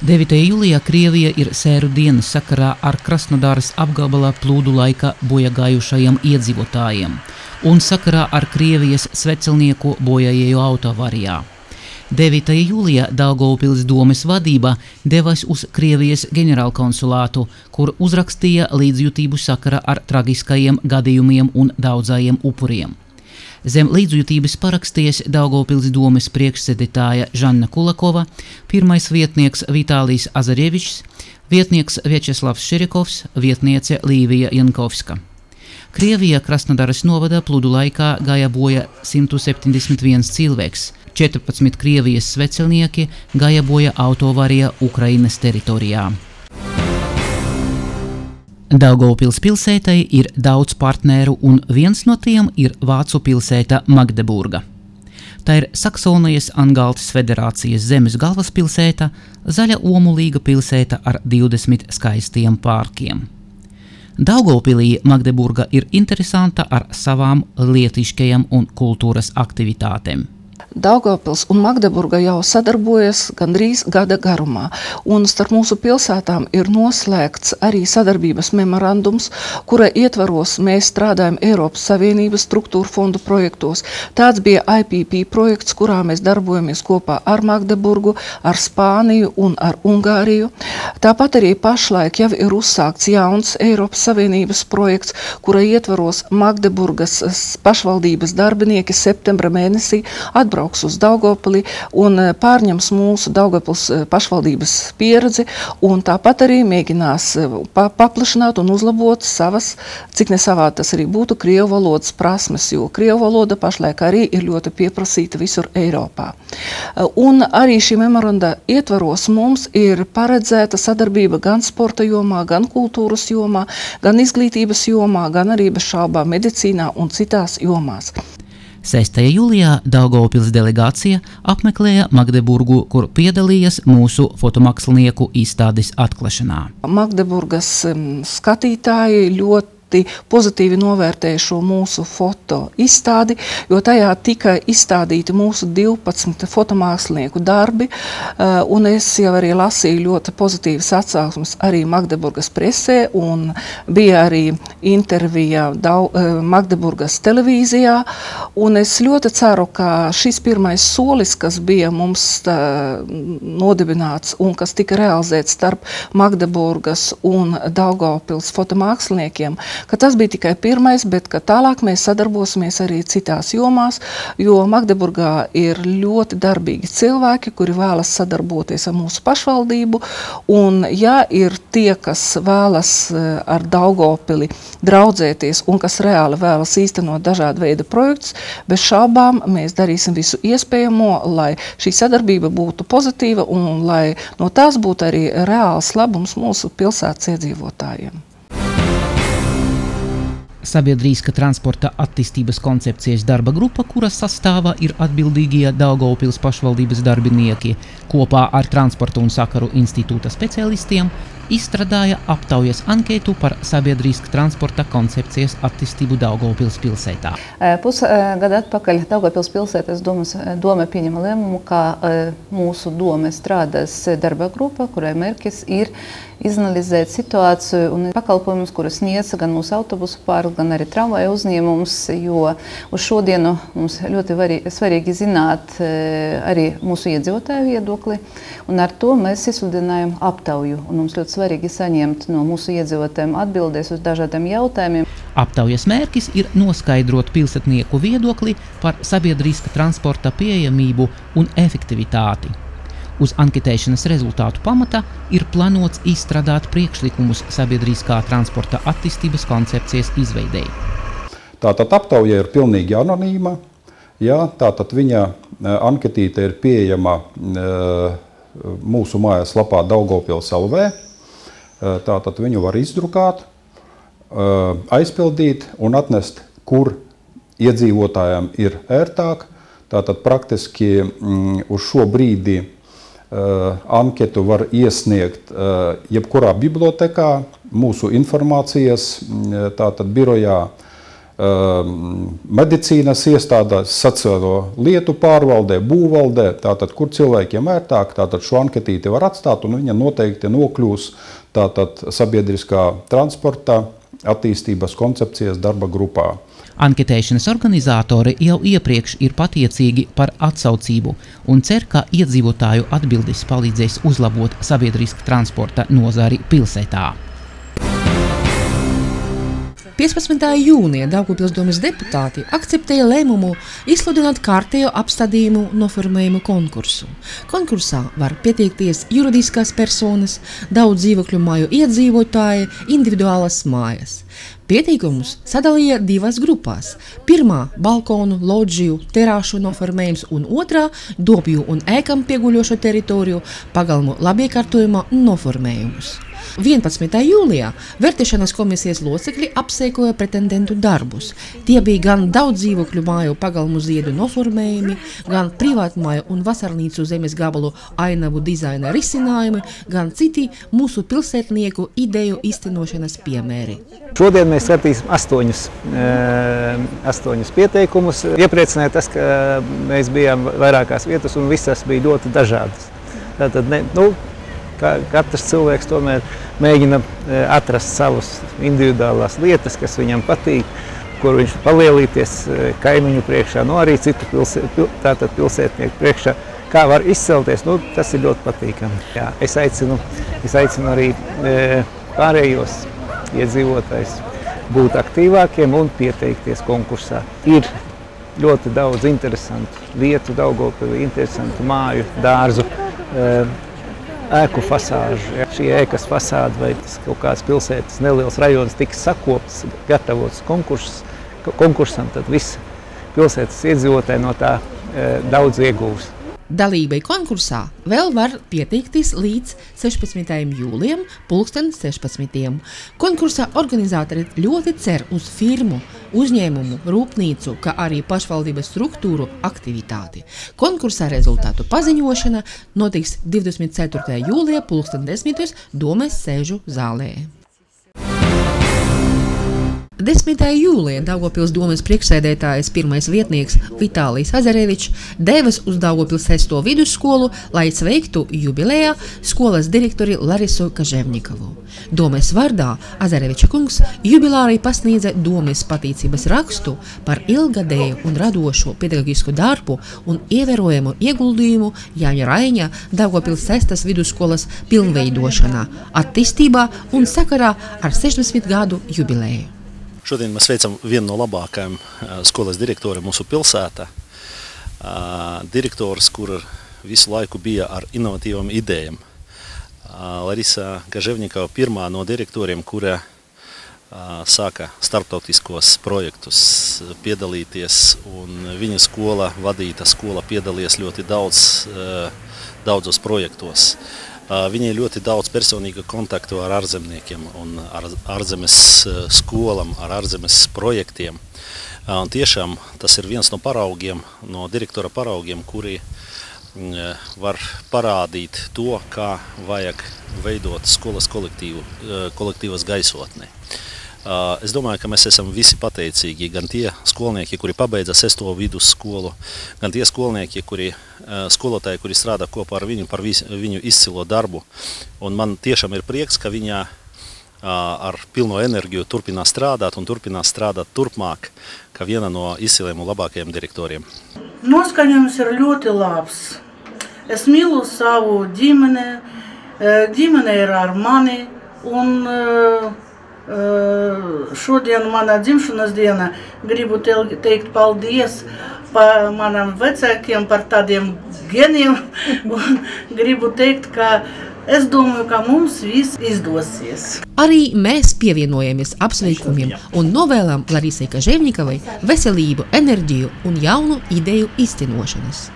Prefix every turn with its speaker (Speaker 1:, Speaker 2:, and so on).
Speaker 1: 9. jūlijā Krievija ir sēru dienas sakarā ar Krasnodaras apgabalā plūdu laika bojagājušajiem iedzīvotājiem un sakarā ar Krievijas svecelnieku bojājēju autoavarijā. 9. jūlijā Daugavpils domes vadība devas uz Krievijas ģenerālkonsulātu, kur uzrakstīja līdzjūtību sakara ar tragiskajiem gadījumiem un daudzajiem upuriem. Zem līdzjūtības paraksties Daugavpils domes priekšsēdētāja Žanna Kulakova, pirmais vietnieks Vitālijs Azarievičs, vietnieks Viečeslavs Širikovs, vietniece Līvija Jankovska. Krievijā Krasnodaras novada plūdu laikā gāja boja 171 cilvēks, 14 Krievijas svecelnieki gāja boja autoavarijā Ukrainas teritorijā. Daugavpils pilsētai ir daudz partneru un viens no tiem ir Vācu pilsēta Magdeburga. Tā ir Saksonijas Angaltes federācijas zemes galvaspilsēta, zaļa omulīga pilsēta ar 20 skaistiem pārkiem. Daugavpilī Magdeburga ir interesanta ar savām lietiškajām un kultūras aktivitātēm.
Speaker 2: Daugavpils un Magdeburga jau sadarbojas gandrīz gada garumā, un starp mūsu pilsētām ir noslēgts arī sadarbības memorandums, kura ietvaros mēs strādājam Eiropas Savienības struktūra fondu projektos. Tāds bija IPP projekts, kurā mēs darbojamies kopā ar Magdeburgu, ar Spāniju un ar Ungāriju. Tāpat arī pašlaik jau ir uzsākts jauns Eiropas Savienības projekts, kura ietvaros Magdeburgas pašvaldības darbinieki septembra mēnesī atbrauks uz Daugavpili un pārņems mūsu Daugavpils pašvaldības pieredzi un tāpat arī mēģinās paplašināt un uzlabot savas, cik nesavādi tas arī būtu, krievu valodas prasmes, jo krievu valoda pašlaik arī ir ļoti pieprasīta visur Eiropā. Un arī šī memoranda ietvaros mums ir paredzēta sadarbība gan sporta jomā, gan kultūras jomā, gan izglītības jomā, gan arī bez šaubām medicīnā un citās jomās.
Speaker 1: 6. jūlijā Daugavpils delegācija apmeklēja Magdeburgu, kur piedalījās mūsu fotomakslinieku izstādes atklāšanā.
Speaker 2: Magdeburgas skatītāji ļoti pozitīvi novērtēja šo mūsu foto izstādi, jo tajā tika izstādīti mūsu 12 fotomākslinieku darbi, un es jau arī lasīju ļoti pozitīvas atsauksmes arī Magdeburgas presē, un bija arī intervija Magdeburgas televīzijā, un es ļoti ceru, ka šis pirmais solis, kas bija mums nodibināts un kas tika realizēts starp Magdeburgas un Daugavpils fotomāksliniekiem, ka tas bija tikai pirmais, bet ka tālāk mēs sadarbosimies arī citās jomās, jo Magdeburgā ir ļoti darbīgi cilvēki, kuri vēlas sadarboties ar mūsu pašvaldību, un ja ir tie, kas vēlas ar Daugavpili draudzēties un kas reāli vēlas īstenot dažādu veidu projektus, bez šaubām mēs darīsim visu iespējamo, lai šī sadarbība būtu pozitīva un lai no tās būtu arī reāls labums mūsu pilsētas iedzīvotājiem.
Speaker 1: Sabiedrīska transporta attīstības koncepcijas darba grupa, kuras sastāvā ir atbildīgie Daugavpils pašvaldības darbinieki, kopā ar Transporta un sakaru institūta specialistiem, izstrādāja aptaujas anketu par sabiedrīska transporta koncepcijas attīstību Daugavpils pilsētā.
Speaker 3: Pusgada atpakaļ Daugavpils pilsētas dome pieņema lēmumu, ka mūsu dome strādās darba grupa, kurai mērķis ir izanalizēt situāciju un pakalpojumus, kuras sniedz gan mūsu autobusu pārvalde, gan arī tramvaju uzņēmums, jo uz šodienu mums ļoti svarīgi zināt arī mūsu iedzīvotāju viedokli, un ar to mēs izsludinājām aptauju, un mums ļoti svarīgi saņemt no mūsu iedzīvotājiem atbildēs uz dažādiem jautājumiem.
Speaker 1: Aptaujas mērķis ir noskaidrot pilsētnieku viedokli par sabiedrīska transporta pieejamību un efektivitāti. Uz anketēšanas rezultātu pamata ir plānots izstrādāt priekšlikumus sabiedriskā transporta attīstības koncepcijas izveidei.
Speaker 4: Tātad aptauja ir pilnīgi anonīma, tātad viņa anketīte ir pieejama mūsu mājaslapā Daugavpils LV, tātad viņu var izdrukāt, aizpildīt un atnest, kur iedzīvotājiem ir ērtāk. Tātad praktiski uz šo brīdi anketu var iesniegt jebkurā bibliotekā, mūsu informācijas tātad birojā, medicīnas iestādās, sociālo lietu pārvaldē, būvvaldē, tātad, kur cilvēkiem ērtāk, tātad šo anketīti var atstāt un viņa noteikti nokļūs tātad sabiedriskā transportā attīstības koncepcijas darba grupā.
Speaker 1: Anketēšanas organizatori jau iepriekš ir pateicīgi par atsaucību un cer, ka iedzīvotāju atbildes palīdzēs uzlabot sabiedriska transporta nozari pilsētā.
Speaker 5: 15. jūnijā Daugavpils domes deputāti akceptēja lēmumu izsludināt kārtējo apstādījumu noformējumu konkursu. Konkursā var pieteikties juridiskās personas, daudz dzīvokļu māju iedzīvotāji, individuālas mājas. Pieteikumus sadalīja divās grupās. Pirmā – balkonu, lodžiju, terāšu noformējums un otrā – dobju un ēkam pieguļošo teritoriju pagalmu labiekārtojuma noformējumus. 11. jūlijā vērtēšanas komisijas locekļi apsekoja pretendentu darbus. Tie bija gan daudz dzīvokļu māju pagalmu ziedu noformējumi, gan privātmāju un vasarnīcu zemes gabalu ainavu dizaina risinājumi, gan citi mūsu pilsētnieku ideju īstenošanas piemēri.
Speaker 6: Šodien mēs skatīsim astoņus pieteikumus. Iepriecināja tas, ka mēs bijām vairākās vietas un visas bija ļoti dažādas. Tātad, katrs cilvēks tomēr mēģina atrast savus individuālās lietas, kas viņam patīk, kur viņš palielīties kaimiņu priekšā, arī citu pilsētnieku priekšā, kā var izcelties, tas ir ļoti patīkami. Jā, es aicinu arī pārējos iedzīvotājus būt aktīvākiem un pieteikties konkursā. Ir ļoti daudz interesantu vietu Daugavpilī, interesantu māju, dārzu, ēku fasāžu. Ja šī ēkas fasāde vai tas kaut kāds pilsētas neliels rajons tiks sakopts, gatavots konkursam, tad visi pilsētas iedzīvotāji no tā daudz iegūs.
Speaker 5: Dalībai konkursā vēl var pieteikties līdz 16. jūlijam 16. Konkursā organizatori ļoti cer uz firmu, uzņēmumu, rūpnīcu, kā arī pašvaldības struktūru aktivitāti. Konkursā rezultātu paziņošana notiks 24. jūlijā 10. domes sēžu zālē. 10. jūlijā Daugavpils domes priekšsēdētājas pirmais vietnieks Vitālijs Azarevičs devas uz Daugavpils 6. vidusskolu, lai sveiktu jubilejā skolas direktori Larisu Kaževnikovu. Domes vārdā Azareviča kungs jubilāri pasniedza domes pateicības rakstu par ilgadēju un radošo pedagoģisku darbu un ievērojamu ieguldījumu Jāņa Raiņa Daugavpils 6. vidusskolas pilnveidošanā, attīstībā un sakarā ar 60 gadu jubileju.
Speaker 7: Šodien mēs sveicam vienu no labākajiem skolas direktoriem mūsu pilsētā. Direktors, kur visu laiku bija ar inovatīvām idejām. Larisa Kaževnikova pirmā no direktoriem, kura sāka starptautiskos projektus piedalīties, un viņa skola, vadīta skola, piedalījās ļoti daudzos projektos. Viņai ļoti daudz personīga kontaktu ar ārzemniekiem un ar ārzemes skolām, ar ārzemes projektiem. Un tiešām tas ir viens no paraugiem, no direktora paraugiem, kuri var parādīt to, kā vajag veidot skolas kolektīvas gaisotni. Es domāju, ka mēs esam visi pateicīgi, gan tie skolnieki, kuri pabeidza 6. vidusskolu, gan tie skolnieki, skolotāji, kuri strādā kopā ar viņu par viņu izcilo darbu. Un man tiešām ir prieks, ka viņa ar pilno enerģiju turpinās strādāt un turpinās strādāt turpmāk, kā viena no izciliem un labākajiem direktoriem.
Speaker 8: Noskaņojums ir ļoti labs. Es mīlu savu ģimeni, ģimene ir ar mani un šodien manā dzimšanas diena gribu teikt paldies par manam vecākiem, par tādiem geniem. Gribu teikt, ka es domāju, ka mums viss izdosies.
Speaker 5: Arī mēs pievienojamies apsveikumiem un novēlam Larisai Kaževnikovai veselību, enerģiju un jaunu ideju īstenošanas.